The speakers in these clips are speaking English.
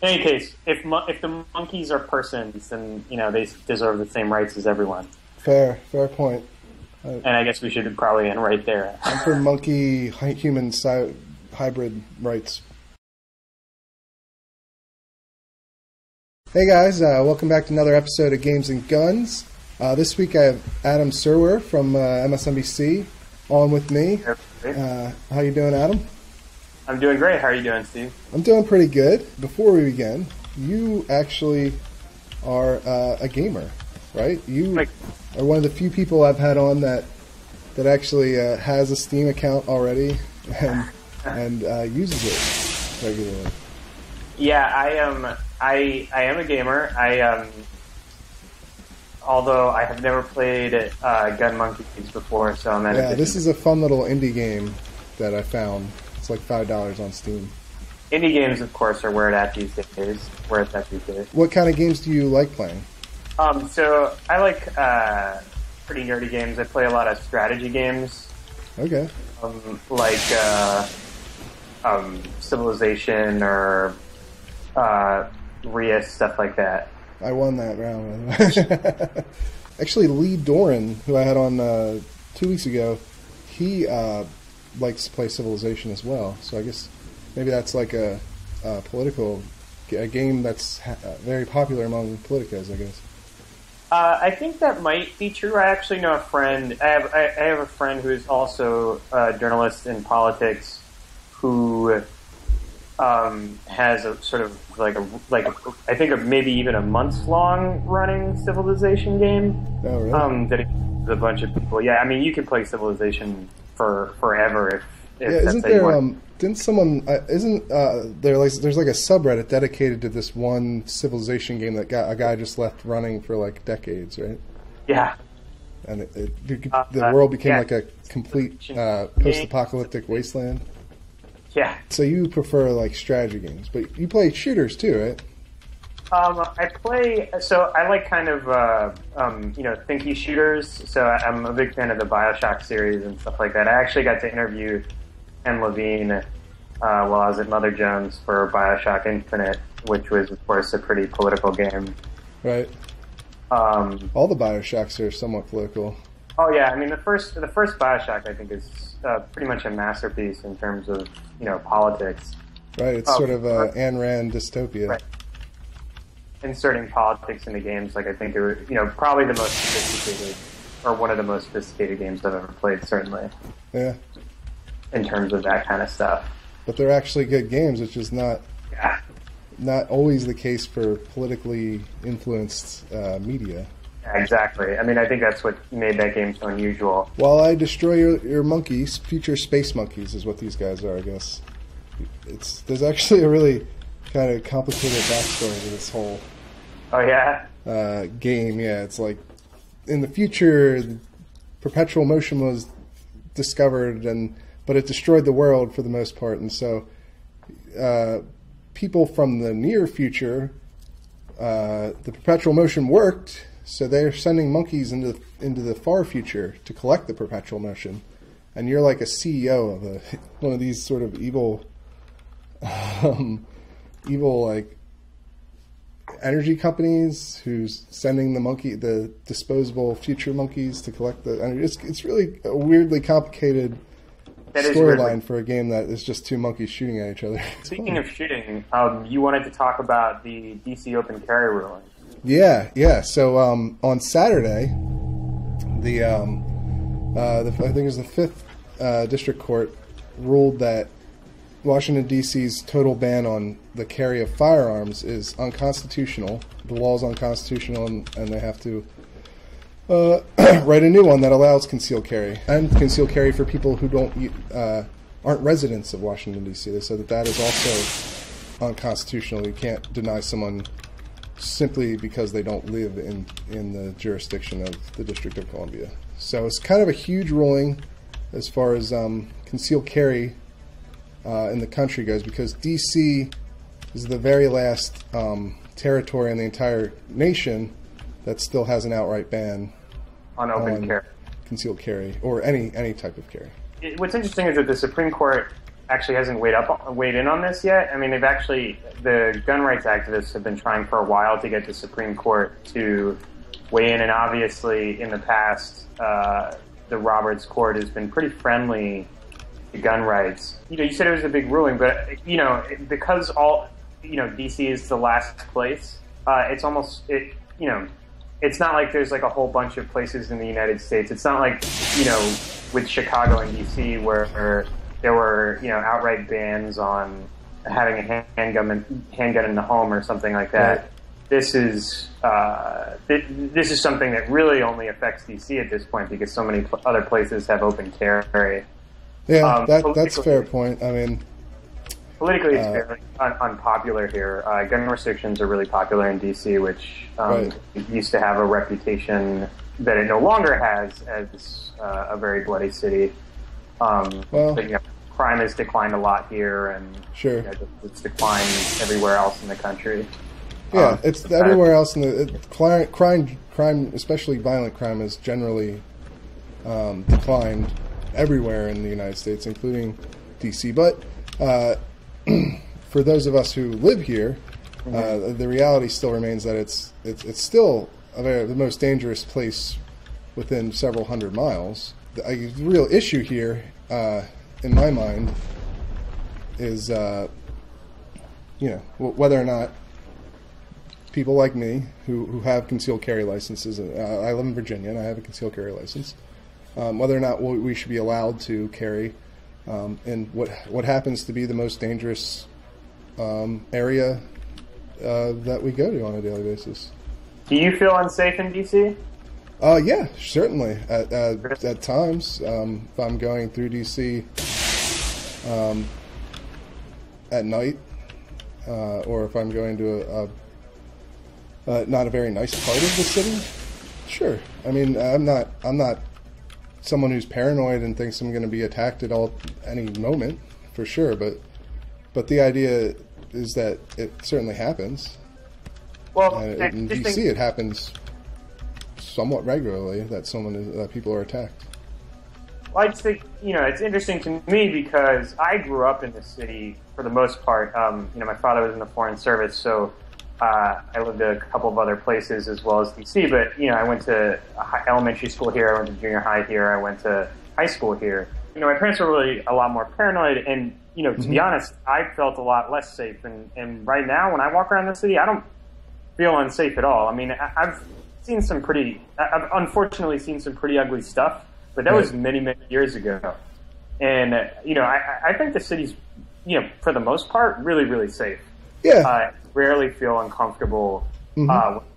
In any case, if the monkeys are persons, then they deserve the same rights as everyone. Fair point. And I guess we should probably end right there. I'm for monkey human hybrid rights. Hey guys, welcome back to another episode of Games and Guns. This week I have Adam Serwer from MSNBC on with me. How you doing, Adam? I'm doing great. How are you doing, Steve? I'm doing pretty good. Before we begin, you actually are a gamer, right? You are one of the few people I've had on that actually has a Steam account already and uses it regularly. Yeah, I am a gamer. Although I have never played Gun Monkeys before, so I'm at this is a fun little indie game that I found. It's like $5 on Steam. Indie games, of course, are where it's at these days. What kind of games do you like playing? So I like pretty nerdy games. I play a lot of strategy games. Okay. Like Civilization or Rias, stuff like that. I won that round. Actually, Lee Doran, who I had on 2 weeks ago, he likes to play Civilization as well. So I guess maybe that's like a game that's very popular among politicos, I guess. I think that might be true. I actually know a friend. I have a friend who is also a journalist in politics who has a sort of I think maybe even a months-long running Civilization game. Oh, really? That includes a bunch of people. Yeah, I mean, you can play Civilization for forever if isn't there? Didn't someone? Isn't there? There's like a subreddit dedicated to this one Civilization game that a guy just left running for like decades, right? Yeah. And the world became like a complete post-apocalyptic wasteland. Yeah. So you prefer like strategy games, but you play shooters too, right? I like kind of thinky shooters. So I'm a big fan of the BioShock series and stuff like that. I actually got to interview Ken Levine while I was at Mother Jones for BioShock Infinite, which was, of course, a pretty political game. Right. All the BioShocks are somewhat political. Oh yeah, I mean the first BioShock I think is pretty much a masterpiece in terms of politics. Right. It's sort of a Ayn Rand dystopia. Right. Inserting politics into games, I think it was probably the most sophisticated or one of the most sophisticated games I've ever played, certainly. Yeah. In terms of that kind of stuff. But they're actually good games, which is not always the case for politically influenced media. Yeah, exactly. I mean, I think that's what made that game so unusual. While I destroy your monkeys, future space monkeys is what these guys are, I guess. There's actually a really kind of complicated backstory to this whole game. Yeah, it's like in the future, perpetual motion was discovered, but it destroyed the world for the most part, and so people from the near future, the perpetual motion worked, so they're sending monkeys into the far future to collect the perpetual motion, and you're like a CEO of one of these sort of evil like energy companies who's sending the disposable future monkeys to collect the energy. It's really a weirdly complicated storyline for a game that is just two monkeys shooting at each other. Speaking of shooting, you wanted to talk about the DC open carry ruling. Yeah. So on Saturday, I think it was the 5th District Court ruled that Washington, D.C.'s total ban on the carry of firearms is unconstitutional. The law is unconstitutional, and they have to write a new one that allows concealed carry. And concealed carry for people who aren't residents of Washington, D.C. They said that is also unconstitutional. You can't deny someone simply because they don't live in the jurisdiction of the District of Columbia. So it's kind of a huge ruling as far as concealed carry in the country goes, because D.C. is the very last territory in the entire nation that still has an outright ban on open carry, concealed carry, or any type of carry. What's interesting is that the Supreme Court actually hasn't weighed in on this yet. I mean, the gun rights activists have been trying for a while to get the Supreme Court to weigh in, and obviously in the past, the Roberts Court has been pretty friendly to gun rights. You said it was a big ruling, but because DC is the last place, it's almost it's not like there's like a whole bunch of places in the United States. It's not like with Chicago and DC where there were outright bans on having a handgun in the home or something like that. Right. This is something that really only affects DC at this point because so many other places have open carry. Yeah, that's a fair point. I mean, politically, it's very unpopular here. Gun restrictions are really popular in DC, which right. used to have a reputation that it no longer has as a very bloody city. But, crime has declined a lot here, and sure. It's declined everywhere else in the country. Yeah, it's everywhere else in the crime, especially violent crime, has generally declined everywhere in the United States, including DC. But for those of us who live here, the reality still remains that it's still the most dangerous place within several hundred miles. The real issue here, in my mind, is whether or not people like me who have concealed carry licenses. I live in Virginia and I have a concealed carry license. Whether or not we should be allowed to carry in what happens to be the most dangerous area that we go to on a daily basis. Do you feel unsafe in DC? Yeah, certainly. At times, if I'm going through DC at night, or if I'm going to not a very nice part of the city, sure. I mean, I'm not someone who's paranoid and thinks I'm going to be attacked at any moment, for sure. But the idea is that it certainly happens. Well, in DC, it happens somewhat regularly that people are attacked. Well, I just think it's interesting to me because I grew up in the city for the most part. My father was in the Foreign Service, so I lived a couple of other places as well as DC. But I went to elementary school here. I went to junior high here. I went to high school here. My parents were really a lot more paranoid, and to be honest, I felt a lot less safe. And right now, when I walk around the city, I don't feel unsafe at all. I mean, I've unfortunately seen some pretty ugly stuff, but that was many, many years ago. And I think the city's for the most part really, really safe. Yeah. I rarely feel uncomfortable when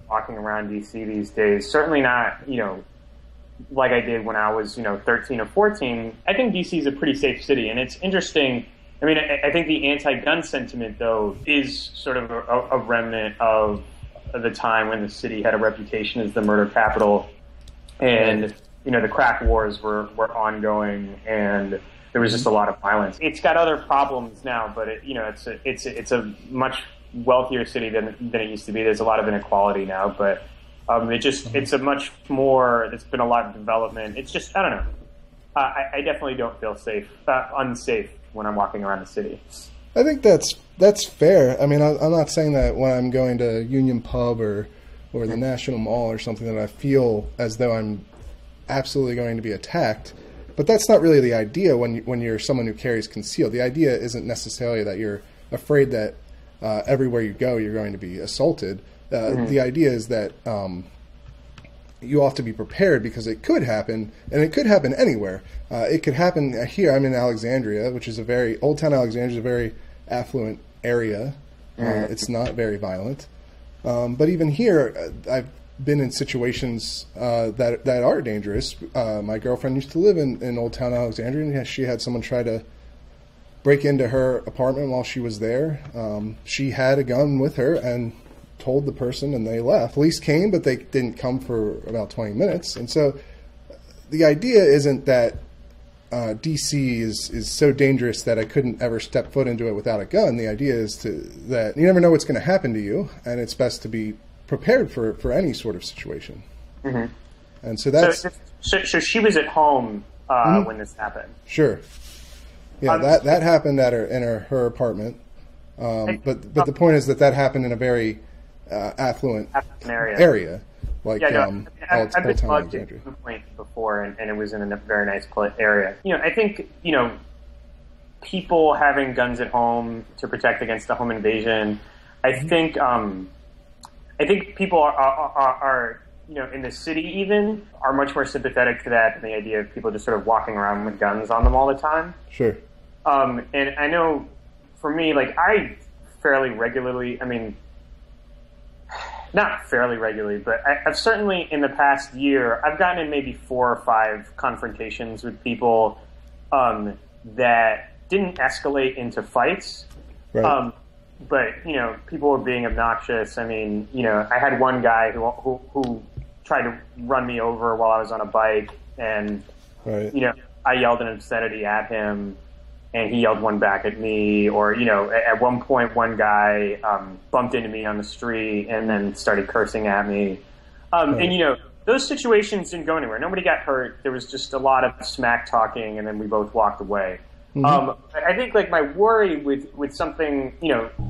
walking around DC these days. Certainly not like I did when I was 13 or 14. I think DC is a pretty safe city, and it's interesting. I mean, I think the anti-gun sentiment, though, is sort of a remnant of the time when the city had a reputation as the murder capital, and the crack wars were ongoing, and there was just a lot of violence. It's got other problems now, but it's a much wealthier city than it used to be. There's a lot of inequality now, but it's a much more. It's been a lot of development. It's just I don't know. I definitely don't feel unsafe when I'm walking around the city. I think that's fair. I mean, I'm not saying that when I'm going to Union Pub or the National Mall or something that I feel as though I'm absolutely going to be attacked. But that's not really the idea when you're someone who carries concealed. The idea isn't necessarily that you're afraid that everywhere you go you're going to be assaulted. The idea is that you have to be prepared because it could happen, and it could happen anywhere. It could happen here. I'm in Alexandria, which is Old Town Alexandria is a very affluent area. It's not very violent. But even here, I've been in situations that are dangerous. My girlfriend used to live in Old Town Alexandria, and she had someone try to break into her apartment while she was there. She had a gun with her and told the person, and they left. Police came, but they didn't come for about 20 minutes. And so the idea isn't that DC is so dangerous that I couldn't ever step foot into it without a gun. The idea is that you never know what's going to happen to you, and it's best to be prepared for any sort of situation. And so that's... So she was at home when this happened? Sure. Yeah, that happened at her apartment. But the point is that happened in a very affluent area. Like, I've been mugged at one point before, and it was in a very nice area. I think, people having guns at home to protect against a home invasion, I think people are in the city even, are much more sympathetic to that than the idea of people just sort of walking around with guns on them all the time. Sure. And I know for me, like, I fairly regularly, not fairly regularly, but I've certainly in the past year, I've gotten in maybe 4 or 5 confrontations with people that didn't escalate into fights. Right. But, people were being obnoxious. I had one guy who tried to run me over while I was on a bike, and, right. I yelled an obscenity at him, and he yelled one back at me. Or, at one point, one guy bumped into me on the street and then started cursing at me. Right. And, those situations didn't go anywhere. Nobody got hurt. There was just a lot of smack talking, and then we both walked away. Mm-hmm. I think, like, my worry with something,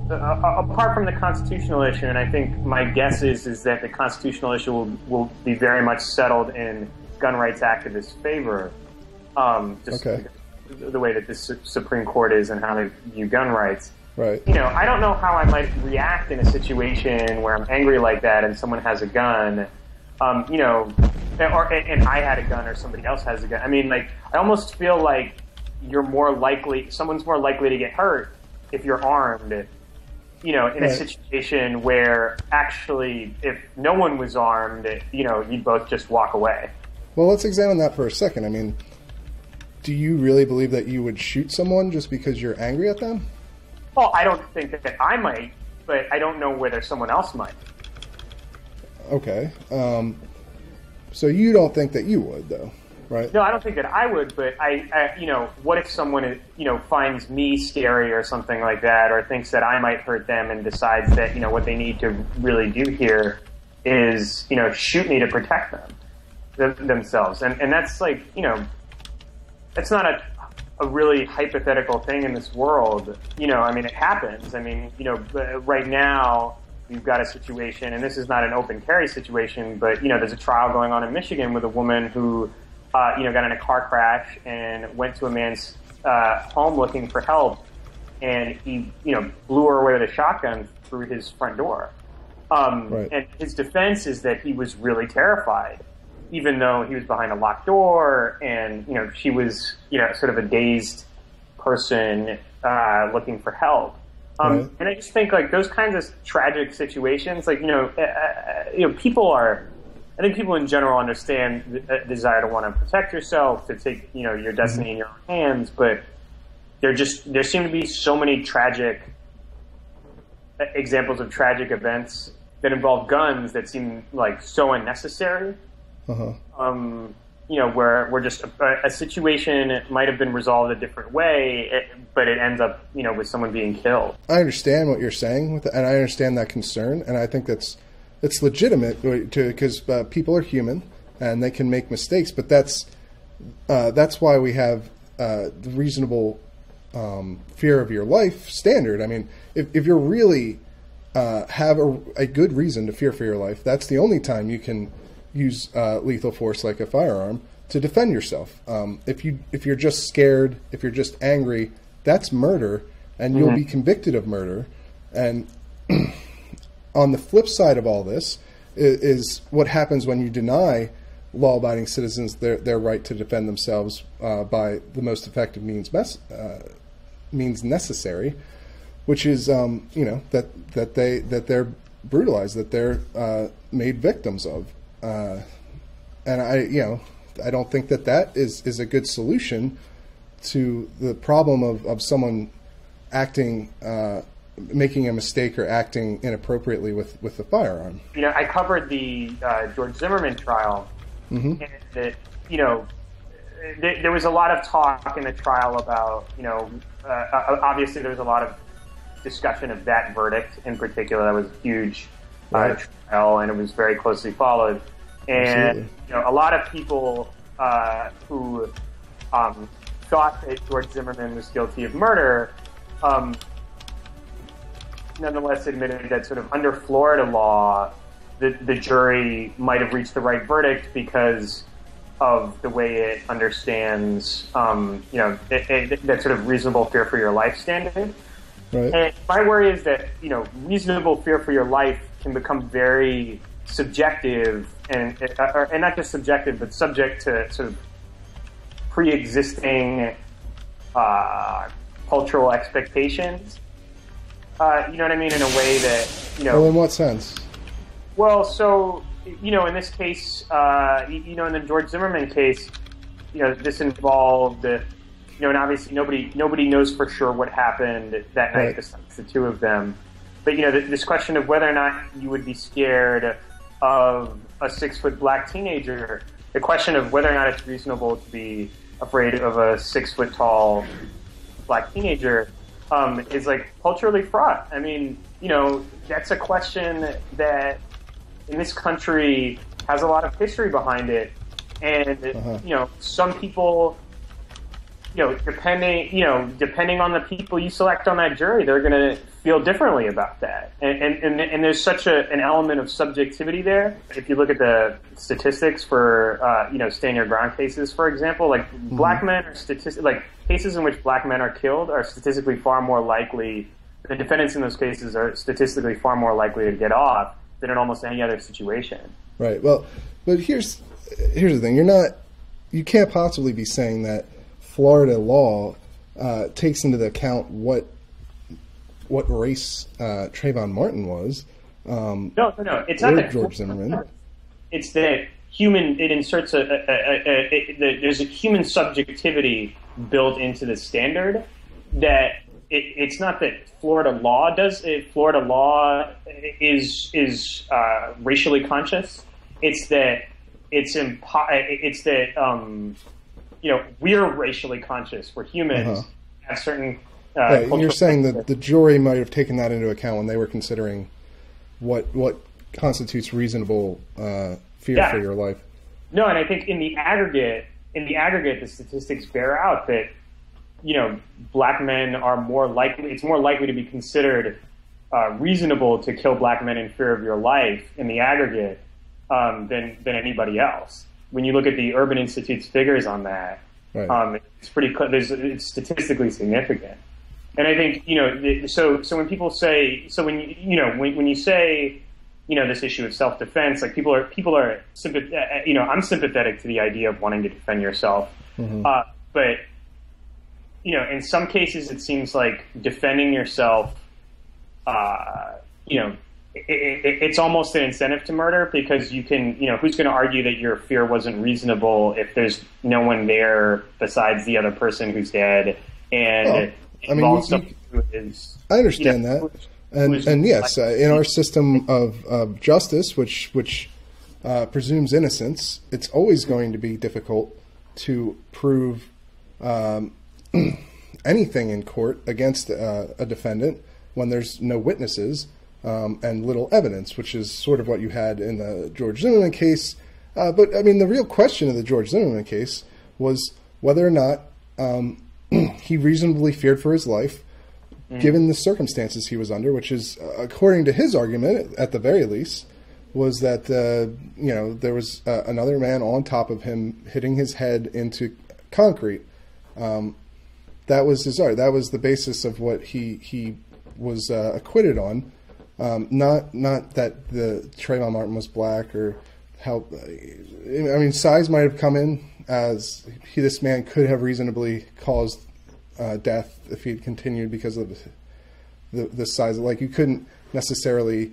apart from the constitutional issue, and I think my guess is that the constitutional issue will be very much settled in gun rights activists' favor. Okay. The way that the Supreme Court is and how they view gun rights. Right. I don't know how I might react in a situation where I'm angry like that and someone has a gun, and I had a gun or somebody else has a gun. I almost feel like someone's more likely to get hurt if you're armed, in a situation where actually if no one was armed, you'd both just walk away. Well, let's examine that for a second. Do you really believe that you would shoot someone just because you're angry at them? Well, I don't think that I might, but I don't know whether someone else might. Okay. So you don't think that you would, though, right? No, I don't think that I would, but what if someone, finds me scary or something like that, or thinks that I might hurt them and decides that, what they need to really do here is, shoot me to protect themselves. And that's like, it's not a really hypothetical thing in this world. It happens. Right now we've got a situation, and this is not an open carry situation, but, there's a trial going on in Michigan with a woman who, got in a car crash and went to a man's home looking for help, and he, blew her away with a shotgun through his front door. Right. And his defense is that he was really terrified, even though he was behind a locked door, and, she was, sort of a dazed person looking for help. Right. And I just think, like, those kinds of tragic situations, like, I think people in general understand the desire to want to protect yourself, to take, your destiny in your own hands, but there seem to be so many tragic examples of tragic events that involve guns that seem like so unnecessary. Uh-huh. Where just a situation might have been resolved a different way, but it ends up, with someone being killed. I understand what you're saying, and I understand that concern, and I think it's legitimate because people are human and they can make mistakes, but that's why we have the reasonable fear of your life standard. If you're really have a good reason to fear for your life, that's the only time you can use lethal force like a firearm to defend yourself. If you're just scared, if you're just angry, that's murder, and you'll be convicted of murder. And on the flip side of all this is what happens when you deny law-abiding citizens their right to defend themselves by the most effective means necessary, which is that they're brutalized, that they're made victims of. And I don't think that is a good solution to the problem of someone acting, making a mistake or acting inappropriately with the firearm. I covered the George Zimmerman trial, and that, there was a lot of talk in the trial about, obviously there was a lot of discussion of that verdict in particular. That was a huge trial, and it was very closely followed. And a lot of people who thought that George Zimmerman was guilty of murder, nonetheless admitted that sort of under Florida law, the jury might have reached the right verdict because of the way it understands, that sort of reasonable fear for your life standard. Right. And my worry is that, reasonable fear for your life can become very subjective and not just subjective, but subject to sort of pre-existing cultural expectations. You know what I mean? In a way that, Well, in what sense? Well, so, in this case, in the George Zimmerman case, this involved, and obviously nobody knows for sure what happened that night Right. besides the two of them. But, this question of whether or not you would be scared of a 6-foot black teenager, the question of whether or not it's reasonable to be afraid of a 6-foot tall black teenager, is like culturally fraught. I mean, that's a question that in this country has a lot of history behind it. And, some people, depending on the people you select on that jury, they're going to feel differently about that. And there's such an element of subjectivity there. If you look at the statistics for, stand your ground cases, for example, like black men are cases in which black men are killed are statistically far more likely, the defendants in those cases are statistically far more likely to get off than in almost any other situation. Right. Well, but here's the thing. You can't possibly be saying that Florida law takes into account what race Trayvon Martin was. No. It's not that George Zimmerman. It's that it inserts there's a human subjectivity built into the standard that it's not that Florida law does it. Florida law is racially conscious. It's that we're racially conscious. We're humans. Have certain. Right. You're saying that the jury might have taken that into account when they were considering what constitutes reasonable fear for your life. No, and I think in the aggregate, the statistics bear out that black men are more likely. It's more likely to be considered reasonable to kill black men in fear of your life in the aggregate than anybody else. When you look at the Urban Institute's figures on that, right. It's pretty. It's statistically significant. And I think so when people say when you say this issue of self-defense, like people are I'm sympathetic to the idea of wanting to defend yourself, but in some cases it seems like defending yourself, it's almost an incentive to murder because you can who's going to argue that your fear wasn't reasonable if there's no one there besides the other person who's dead and. I understand that, and yes, in our system of justice, which presumes innocence, it's always going to be difficult to prove anything in court against a defendant when there's no witnesses and little evidence, which is sort of what you had in the George Zimmerman case. But I mean, the real question of the George Zimmerman case was whether or not he reasonably feared for his life, given the circumstances he was under, which is, according to his argument, at the very least, was that there was another man on top of him hitting his head into concrete. That was his art. That was the basis of what he was acquitted on. Not that the Trayvon Martin was black or how. I mean, size might have come in as this man could have reasonably caused death if he had continued because of the size. Like, you couldn't necessarily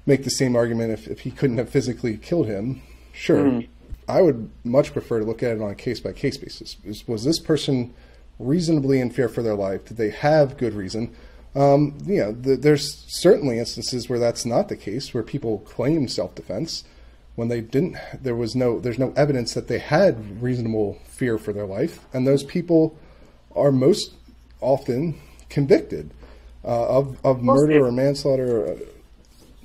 make the same argument if he couldn't have physically killed him. Sure. I would much prefer to look at it on a case-by-case basis. Was this person reasonably in fear for their life? Did they have good reason? There's certainly instances where that's not the case, where people claim self-defense when they didn't. There's no evidence that they had reasonable fear for their life, and those people are most often convicted of murder or manslaughter.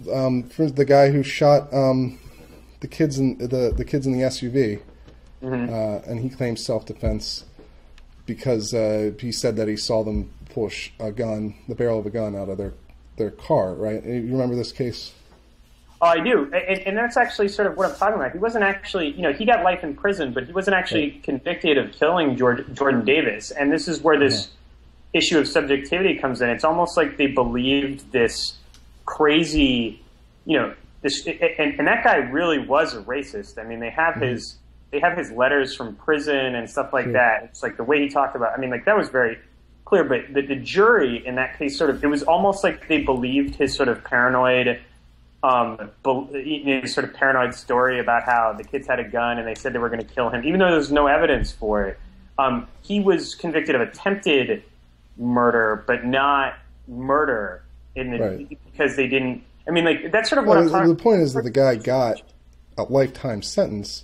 For the guy who shot the kids in the SUV, and he claims self-defense. because he said that he saw them push a gun, the barrel of a gun, out of their car, right? You remember this case? Oh, I do. And that's actually sort of what I'm talking about. He wasn't actually, he got life in prison, but he wasn't actually convicted of killing Jordan Davis. And this is where this issue of subjectivity comes in. It's almost like they believed this crazy, this, and that guy really was a racist. I mean, they have his letters from prison and stuff like that. It's like the way he talked about, that was very clear, but the jury in that case it was almost like they believed his sort of paranoid, sort of paranoid story about how the kids had a gun and they said they were going to kill him, even though there's no evidence for it. He was convicted of attempted murder, but not murder because they didn't. That's sort of what I'm talking about. The point is that the guy got a lifetime sentence.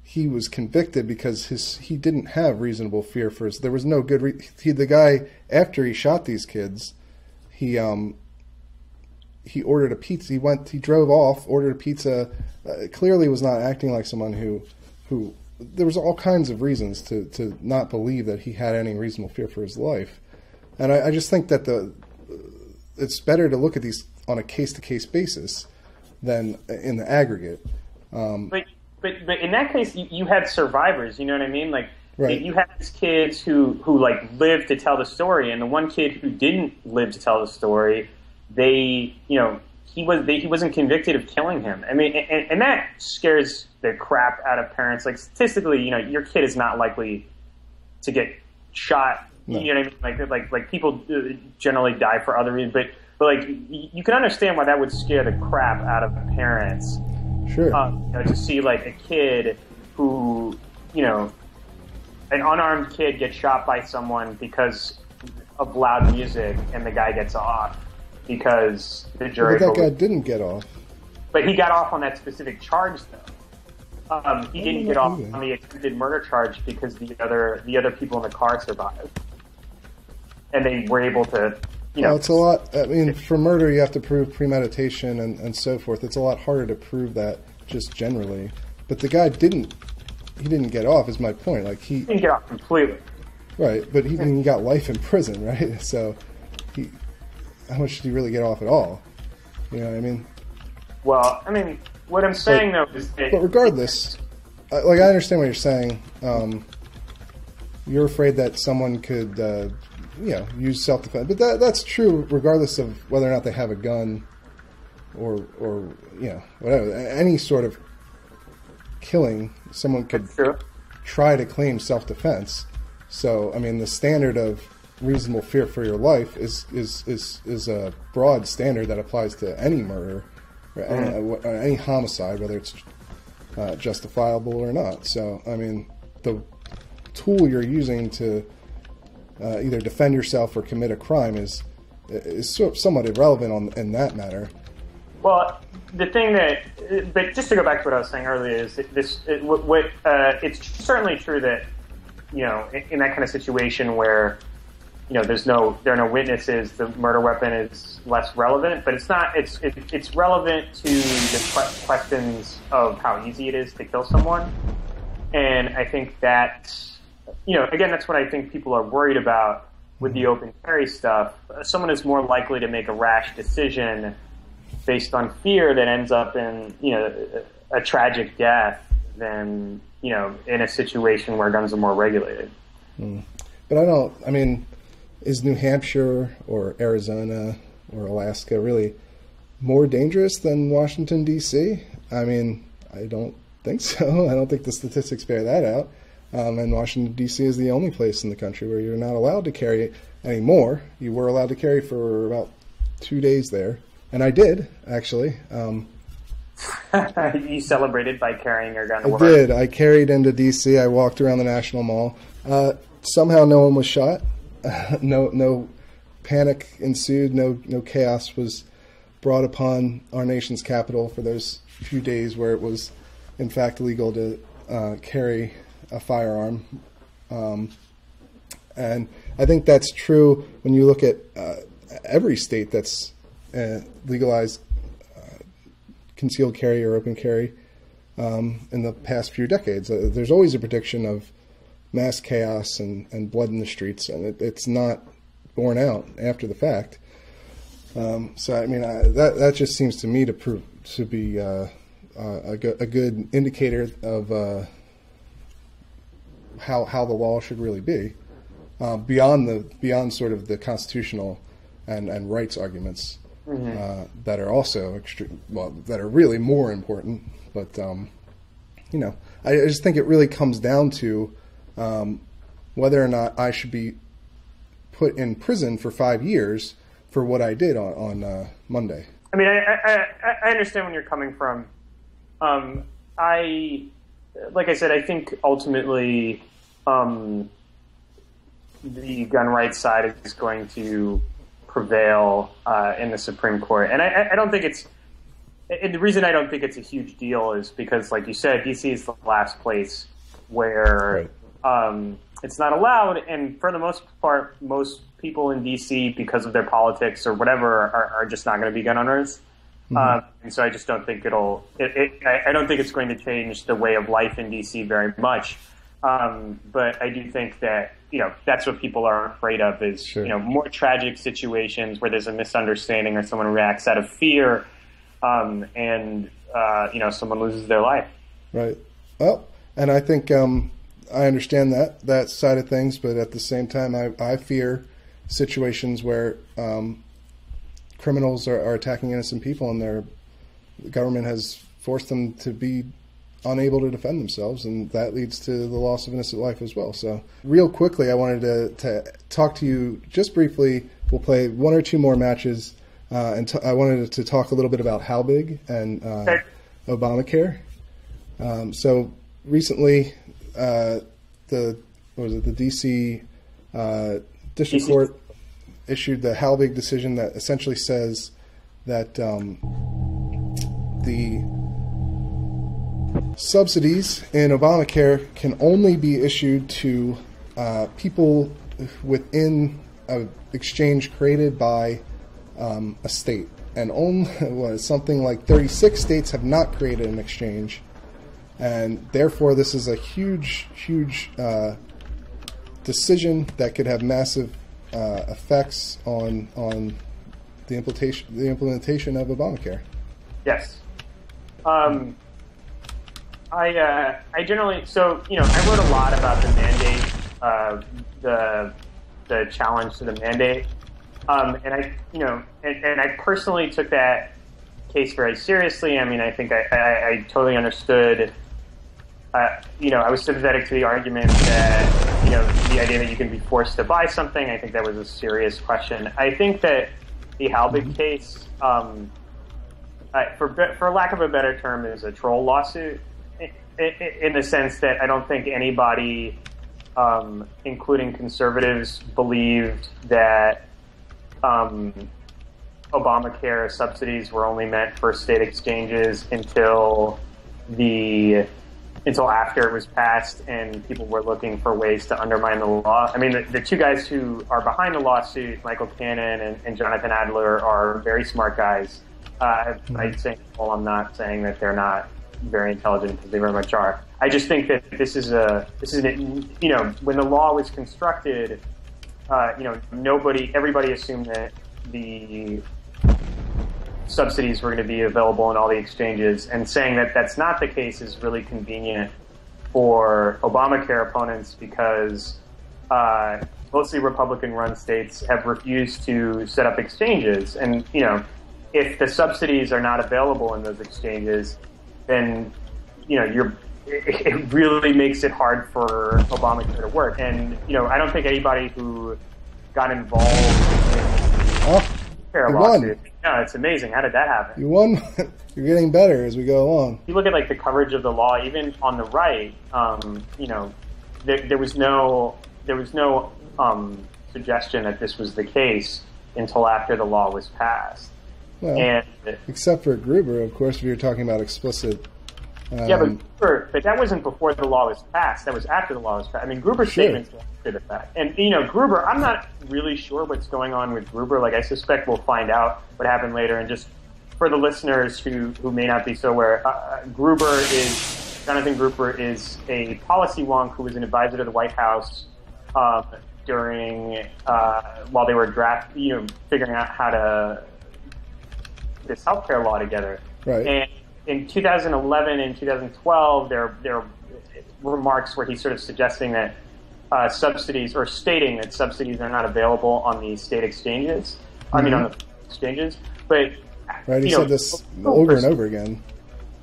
He was convicted because he didn't have reasonable fear for his. There was no good. The guy, after he shot these kids, he ordered a pizza. He drove off, ordered a pizza. Clearly was not acting like someone who there was all kinds of reasons to not believe that he had any reasonable fear for his life. And I just think that it's better to look at these on a case-to-case basis than in the aggregate. But in that case, you had survivors. You know what I mean? You had these kids who lived to tell the story, and the one kid who didn't live to tell the story, he wasn't convicted of killing him. And that scares the crap out of parents. Statistically, your kid is not likely to get shot. No. You know what I mean? Like people generally die for other reasons, but you can understand why that would scare the crap out of parents. Sure. To see a kid who, an unarmed kid gets shot by someone because of loud music, and the guy gets off because the jury. But that guy didn't get off. But he got off on that specific charge, though. He didn't get off on the attempted murder charge because the other people in the car survived, and they were able to. Well, it's a lot. For murder, you have to prove premeditation and so forth. It's a lot harder to prove that just generally. But the guy didn't get off, is my point. He didn't get off completely. Right, but he got life in prison, right? So, how much did he really get off at all? You know what I mean? Well, what I'm saying, though, is that... But regardless, I understand what you're saying. You're afraid that someone could... use self-defense. But that's true regardless of whether or not they have a gun or whatever. Any sort of killing, someone could try to claim self-defense. So, the standard of reasonable fear for your life is a broad standard that applies to any murder or any homicide, whether it's justifiable or not. So, the tool you're using to either defend yourself or commit a crime is somewhat irrelevant in that matter. Well, the thing but just to go back to what I was saying earlier, is that it's certainly true that, in that kind of situation where, there are no witnesses, the murder weapon is less relevant, but it's not, it's relevant to the questions of how easy it is to kill someone. And I think that, again, that's what I think people are worried about with the open carry stuff. Someone is more likely to make a rash decision based on fear that ends up in, a tragic death than, in a situation where guns are more regulated. But is New Hampshire or Arizona or Alaska really more dangerous than Washington, D.C.? I don't think so. I don't think the statistics bear that out. And Washington, D.C. is the only place in the country where you're not allowed to carry anymore. You were allowed to carry for about 2 days there. And I did, actually. You celebrated by carrying your gun to work? I did. I carried into D.C. I walked around the National Mall. Somehow no one was shot. No panic ensued. No chaos was brought upon our nation's capital for those few days where it was, in fact, legal to carry a firearm. And I think that's true when you look at every state that's legalized concealed carry or open carry in the past few decades. There's always a prediction of mass chaos and blood in the streets, and it's not borne out after the fact. So I mean, that just seems to me to be a good indicator of how the law should really be, beyond sort of the constitutional and rights arguments that are also that are really more important. But I just think it really comes down to whether or not I should be put in prison for 5 years for what I did on Monday. I mean, I understand when you're coming from. Like I said, I think ultimately the gun rights side is going to prevail in the Supreme Court. And I don't think and the reason I don't think it's a huge deal is because, like you said, D.C. is the last place where it's not allowed. And for the most part, most people in D.C., because of their politics or whatever, are just not going to be gun owners. And so I just don't think I don't think it's going to change the way of life in D.C. very much. But I do think that, that's what people are afraid of is, more tragic situations where there's a misunderstanding or someone reacts out of fear, and someone loses their life. Right. Well, and I think I understand that side of things, but at the same time, I fear situations where criminals are attacking innocent people, and the government has forced them to be unable to defend themselves, and that leads to the loss of innocent life as well. So real quickly, I wanted to talk to you just briefly. We'll play one or two more matches, and I wanted to talk a little bit about How Big and Obamacare. So recently, the D.C. District Court issued the How Big decision that essentially says that the subsidies in Obamacare can only be issued to people within an exchange created by a state. And only something like 36 states have not created an exchange. And therefore, this is a huge decision that could have massive effects on the implementation of Obamacare. Yes. I generally, I wrote a lot about the mandate, the challenge to the mandate, and I personally took that case very seriously. I mean, I think I totally understood. I was sympathetic to the argument that, the idea that you can be forced to buy something. I think that was a serious question. I think that the Halbig case, for lack of a better term, is a troll lawsuit in the sense that I don't think anybody, including conservatives, believed that Obamacare subsidies were only meant for state exchanges until after it was passed and people were looking for ways to undermine the law. I mean, the two guys who are behind the lawsuit, Michael Cannon and Jonathan Adler, are very smart guys. I'm not saying that they're not very intelligent, because they very much are. I just think that this is when the law was constructed, everybody assumed that the subsidies were going to be available in all the exchanges, and saying that that's not the case is really convenient for Obamacare opponents, because mostly Republican-run states have refused to set up exchanges. And, if the subsidies are not available in those exchanges, then, it really makes it hard for Obamacare to work. And, I don't think anybody who got involved in the lawsuit. No, it's amazing. How did that happen? You won. You're getting better as we go along. If you look at the coverage of the law, even on the right, there was no suggestion that this was the case until after the law was passed. Well, except for Gruber, of course, if you're talking about explicit. But that wasn't before the law was passed. That was after the law was passed. I mean, Gruber's statements were after the fact. And, Gruber, I'm not really sure what's going on with Gruber. I suspect we'll find out what happened later. And just for the listeners who may not be so aware, Gruber is Jonathan Gruber is a policy wonk who was an advisor to the White House during while they were figuring out how to put this healthcare law together. Right. And in 2011 and 2012, there were remarks where he's sort of suggesting that subsidies, or stating that subsidies are not available on the state exchanges. I mean, on the exchanges. But right, he said this over and over again.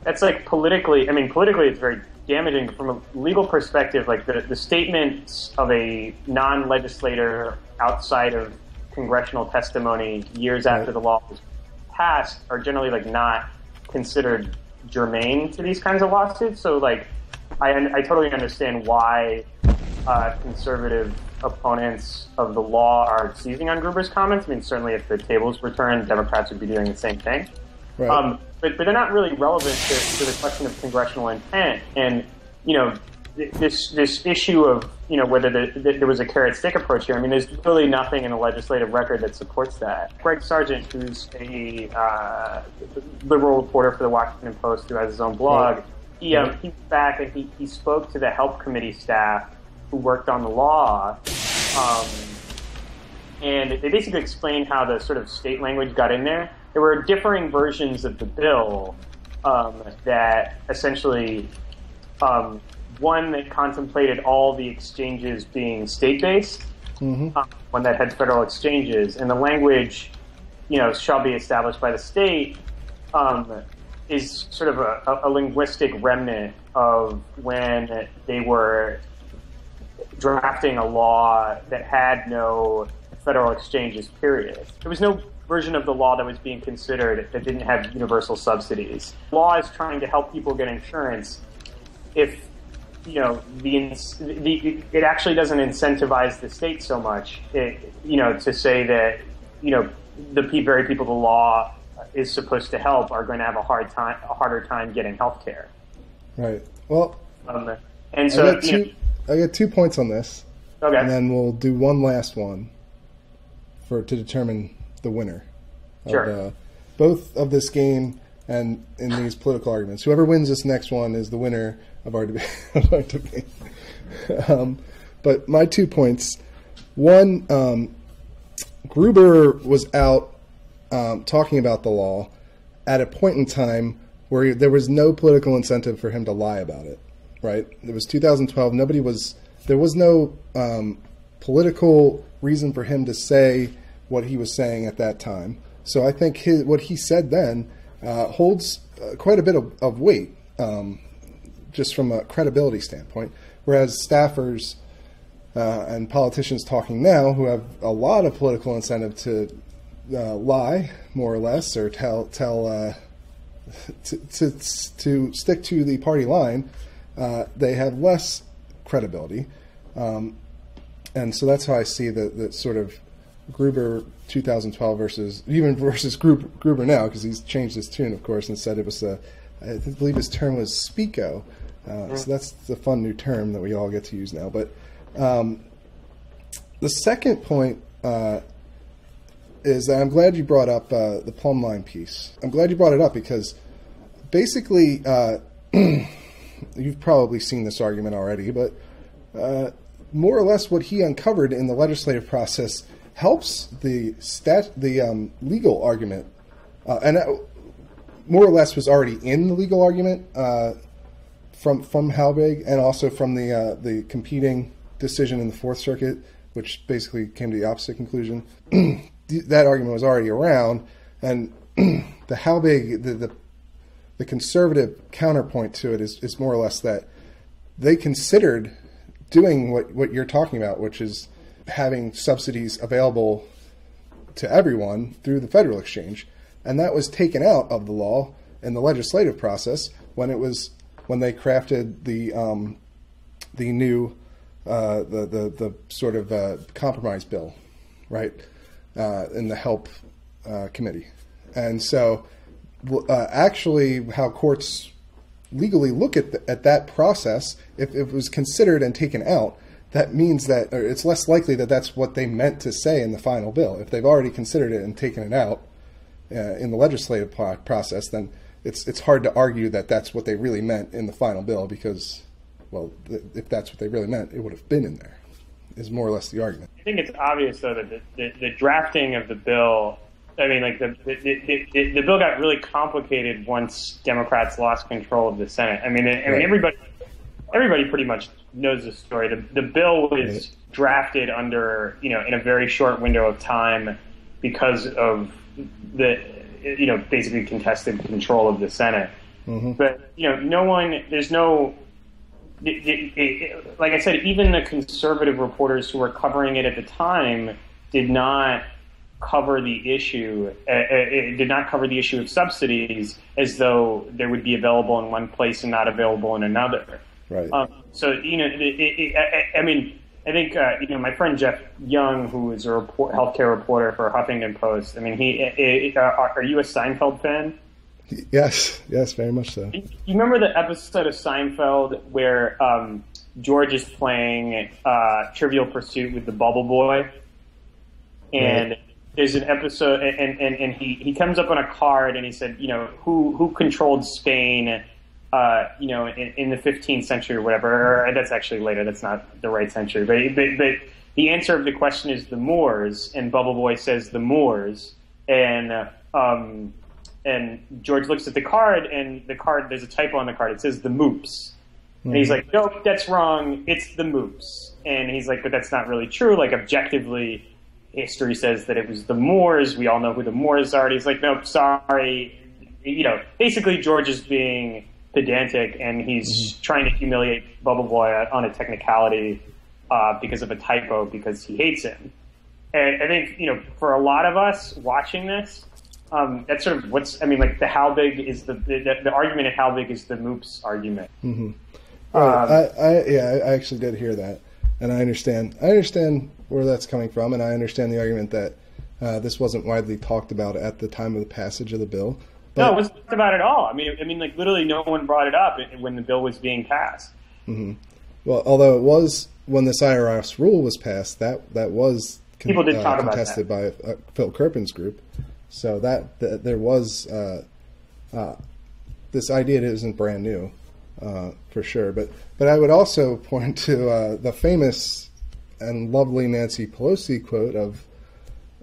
That's like politically it's very damaging. From a legal perspective, like the statements of a non-legislator outside of congressional testimony years after the law was passed are generally like not considered germane to these kinds of lawsuits. So like, I totally understand why conservative opponents of the law are seizing on Gruber's comments. I mean, certainly if the tables were turned, Democrats would be doing the same thing. Right. But they're not really relevant to the question of congressional intent. And, this issue of, whether there was a carrot-stick approach here, I mean, there's really nothing in the legislative record that supports that. Greg Sargent, who's a liberal reporter for the Washington Post who has his own blog, he went back and he spoke to the Help Committee staff who worked on the law, and they basically explained how the sort of state language got in there. There were differing versions of the bill that essentially, one that contemplated all the exchanges being state-based, one that had federal exchanges, and the language, shall be established by the state, is sort of a linguistic remnant of when they were drafting a law that had no federal exchanges, period. There was no version of the law that was being considered that didn't have universal subsidies. The law is trying to help people get insurance if, it actually doesn't incentivize the state so much, to say that, the very people the law is supposed to help are going to have a harder time getting health care. Right. Well, and so, I got 2 points on this. Okay. And then we'll do one last one to determine the winner of both of this game and in these political arguments. Whoever wins this next one is the winner of our debate. But my 2 points. One, Gruber was out talking about the law at a point in time where there was no political incentive for him to lie about it. Right? It was 2012. There was no political reason for him to say what he was saying at that time. So I think what he said then holds quite a bit of weight, just from a credibility standpoint. Whereas staffers and politicians talking now, who have a lot of political incentive to lie, more or less, or to stick to the party line, they have less credibility. And so that's how I see the sort of Gruber 2012 versus Gruber now, because he's changed his tune, of course, and said it was I believe his term was Speako. So that's the fun new term that we all get to use now. But the second point is that I'm glad you brought up the plumb line piece. I'm glad you brought it up because basically you've probably seen this argument already, but more or less what he uncovered in the legislative process helps the legal argument, and that more or less was already in the legal argument from Halbig, and also from the competing decision in the Fourth Circuit, which basically came to the opposite conclusion. That argument was already around, and the Halbig, the conservative counterpoint to it is more or less that they considered doing what you're talking about, which is having subsidies available to everyone through the federal exchange, and that was taken out of the law in the legislative process when they crafted the new the sort of compromise bill, right, in the Help Committee. And so actually how courts legally look at that process, if it was considered and taken out, that means that it's less likely that that's what they meant to say in the final bill. If they've already considered it and taken it out in the legislative process, then it's hard to argue that that's what they really meant in the final bill because, well, if that's what they really meant, it would have been in there. Is more or less the argument. I think it's obvious though that the drafting of the bill. I mean, like the bill got really complicated once Democrats lost control of the Senate. I mean, everybody pretty much knows the story. The bill was drafted under, in a very short window of time because of the, basically contested control of the Senate. Mm-hmm. But, like I said, even the conservative reporters who were covering it at the time did not cover the issue. It did not cover the issue of subsidies as though they would be available in one place and not available in another. Right. I think my friend Jeff Young, who is a healthcare reporter for Huffington Post. I mean, are you a Seinfeld fan? Yes, very much so. You remember the episode of Seinfeld where George is playing Trivial Pursuit with the Bubble Boy, and there's an episode, and he comes up on a card and he said, who controlled Spain, in the 15th century or whatever. Or that's actually later. That's not the right century. But the answer of the question is the Moors, and Bubble Boy says the Moors, and George looks at the card, and there's a typo on the card. It says the Moops. Mm-hmm. And he's like, nope, that's wrong. It's the Moops. And he's like, but that's not really true. Like, objectively, history says that it was the Moors. We all know who the Moors are. And he's like, nope, sorry. Basically, George is being pedantic, and he's trying to humiliate Bubble Boy on a technicality because of a typo, because he hates him. And I think, for a lot of us watching this, that's sort of the how big is the argument of how big is the Moops argument. Mm-hmm. I actually did hear that, and I understand where that's coming from, and I understand the argument that this wasn't widely talked about at the time of the passage of the bill. But, no, it wasn't talked about at all. I mean, literally no one brought it up when the bill was being passed. Mm-hmm. Well, although it was when this IRS rule was passed, that was people did talk contested by Phil Kerpen's group. So that there was this idea that isn't brand new, for sure. But I would also point to the famous and lovely Nancy Pelosi quote of,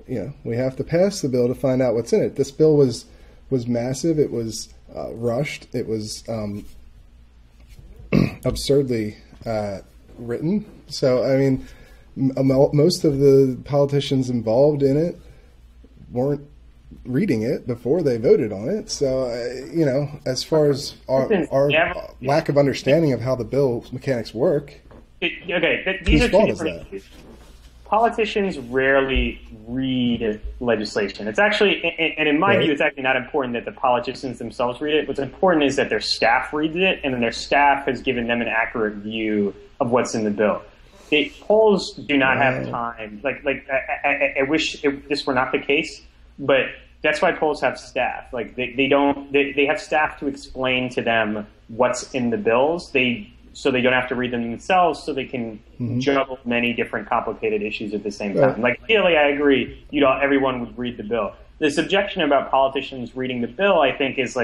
we have to pass the bill to find out what's in it. This bill was massive. It was rushed. It was absurdly written. So I mean, most of the politicians involved in it weren't reading it before they voted on it. So, as far as our lack of understanding of how the bill mechanics work, these are two different issues. Politicians rarely read legislation. It's actually, and in my view, it's actually not important that the politicians themselves read it. What's important is that their staff reads it, and then their staff has given them an accurate view of what's in the bill. Polls do not have time. I wish this were not the case, but that's why polls have staff. Like they have staff to explain to them what's in the bills. So they don't have to read them themselves, so they can juggle many different complicated issues at the same time. Like, really, I agree, everyone would read the bill. This objection about politicians reading the bill, I think, is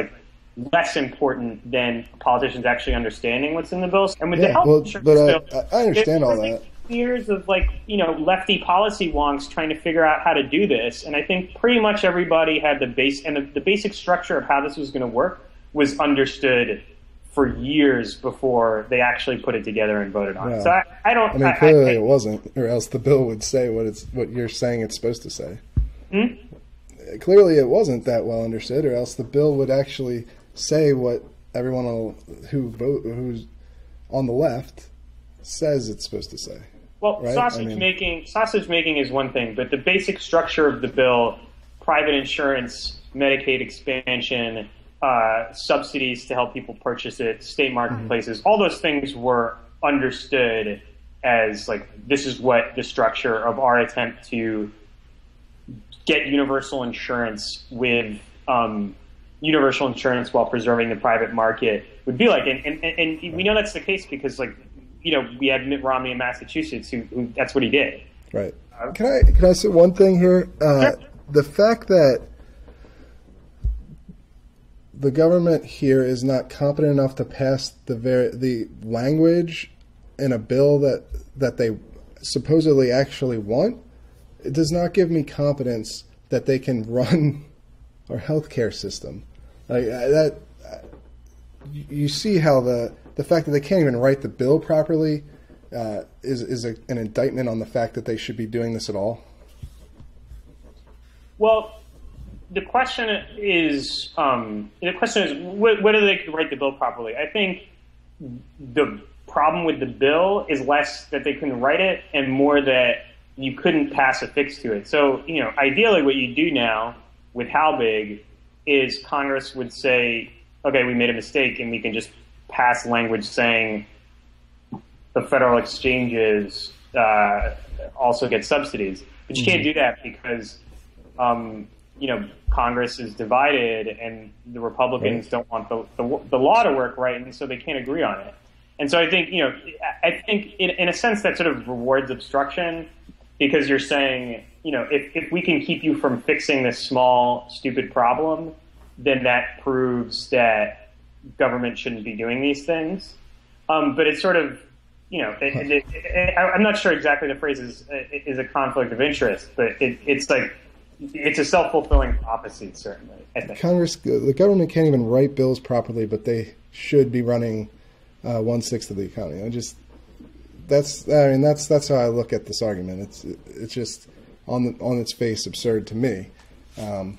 less important than politicians actually understanding what's in the bills. And with the health insurance bill, I understand all that. Years of lefty policy wonks trying to figure out how to do this, and I think pretty much everybody had the basic structure of how this was going to work was understood for years before they actually put it together and voted on it. So I don't. I mean, clearly it wasn't, or else the bill would say what you're saying it's supposed to say. Clearly, it wasn't that well understood, or else the bill would actually say what everyone who's on the left says it's supposed to say. Well, right? Sausage making is one thing, but the basic structure of the bill, private insurance, Medicaid expansion, subsidies to help people purchase it, state marketplaces, all those things were understood as this is what the structure of our attempt to get universal insurance with universal insurance while preserving the private market would be like. And we know that's the case because we had Mitt Romney in Massachusetts who that's what he did. Right. Can I say one thing here? Sure. The fact that the government here is not competent enough to pass the language in a bill that they supposedly actually want, it does not give me confidence that they can run our healthcare system. Like that, you see how the fact that they can't even write the bill properly is an indictment on the fact that they should be doing this at all. Well, the question is whether they could write the bill properly. I think the problem with the bill is less that they couldn't write it and more that you couldn't pass a fix to it. So, ideally what you do now with how big is Congress would say, okay, we made a mistake and we can just pass language saying the federal exchanges also get subsidies. But you can't do that because Congress is divided and the Republicans don't want the law to work right, and so they can't agree on it. And so I think, in a sense that sort of rewards obstruction because you're saying, if we can keep you from fixing this small, stupid problem, then that proves that government shouldn't be doing these things. But it's sort of, I'm not sure exactly the phrase is a conflict of interest, but it's like, it's a self-fulfilling prophecy, certainly, I think. The government can't even write bills properly, but they should be running 1/6 of the economy. That's how I look at this argument. It's just on its face absurd to me. I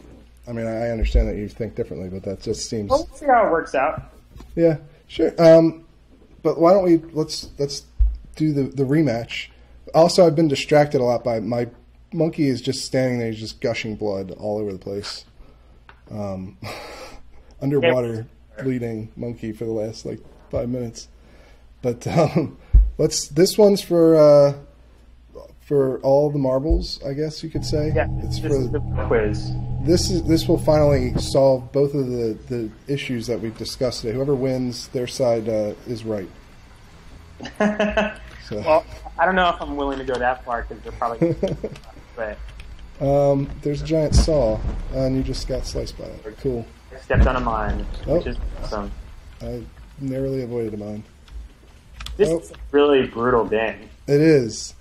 understand that you think differently, but that just seems. Well, let's see how it works out. Yeah, sure. But why don't we let's do the rematch? Also, I've been distracted a lot by my monkey is just standing there, he's just gushing blood all over the place. Underwater bleeding monkey for the last 5 minutes. But this one's for all the marbles, I guess you could say. Yeah, this is the quiz. This will finally solve both of the issues that we've discussed today. Whoever wins, their side is right. So. Well, I don't know if I'm willing to go that far because they're probably. But there's a giant saw, and you just got sliced by it. Cool. I stepped on a mine, which is awesome. I narrowly avoided a mine. This is a really brutal game. It is.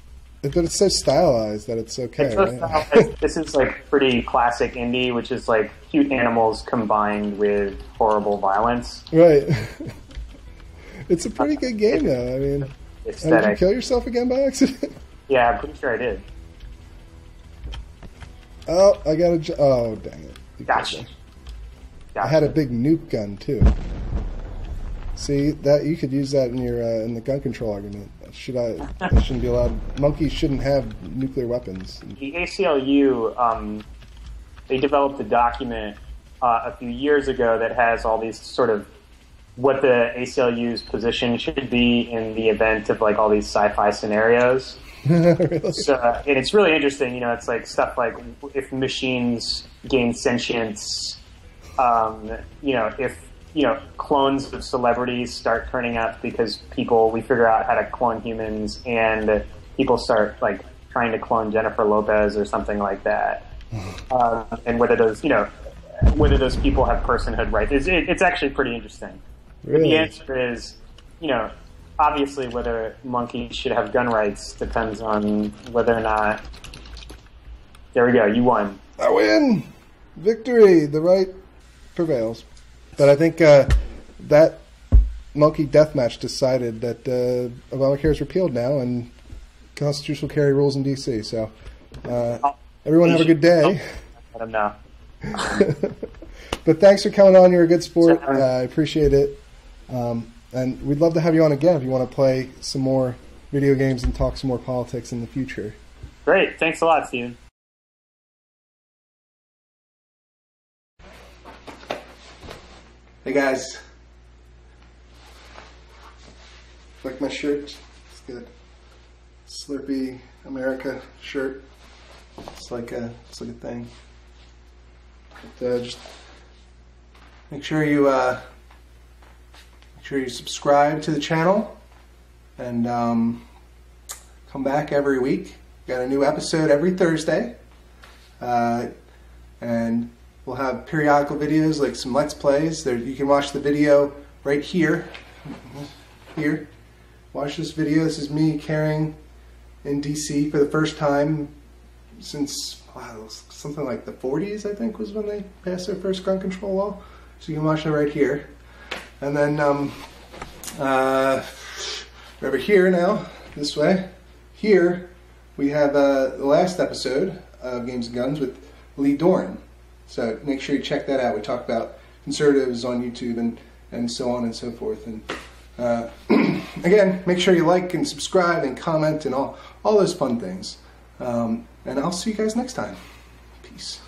But it's so stylized that it's okay. It's so stylized. This is pretty classic indie, which is cute animals combined with horrible violence. Right. It's a pretty good game, though. Did you kill yourself again by accident? Yeah, I'm pretty sure I did. Oh, I got oh, dang it. Gotcha. I had a big nuke gun, too. See, that you could use that in your in the gun control argument. That shouldn't be allowed. Monkeys shouldn't have nuclear weapons. The ACLU, they developed a document a few years ago that has all these sort of what the ACLU's position should be in the event of all these sci-fi scenarios. Really? So, and it's really interesting. It's stuff like if machines gain sentience, if clones of celebrities start turning up because we figure out how to clone humans, and people start trying to clone Jennifer Lopez or something like that, and whether those people have personhood rights. It's actually pretty interesting. Really? But the answer is, obviously whether monkeys should have gun rights depends on whether or not. There we go. You won. I win. Victory. The right prevails. But I think that monkey deathmatch decided that Obamacare is repealed now and constitutional carry rules in D.C. So everyone have a good day. Let them know. But thanks for coming on. You're a good sport. I appreciate it. And we'd love to have you on again if you want to play some more video games and talk some more politics in the future. Great. Thanks a lot, Steven. Hey guys, like my shirt? It's good. Slurpee America shirt. It's like a thing. But, just make sure you subscribe to the channel and come back every week. Got a new episode every Thursday, and We'll have periodical videos like some Let's Plays. There, you can watch the video right here. Here. Watch this video. This is me carrying in DC for the first time since, wow, something like the 40s, I think, was when they passed their first gun control law. So you can watch it right here. And then over here now, this way, here we have the last episode of Games and Guns with Lee Doran. So make sure you check that out. We talk about conservatives on YouTube and so on and so forth. And again, make sure you like and subscribe and comment and all those fun things. And I'll see you guys next time. Peace.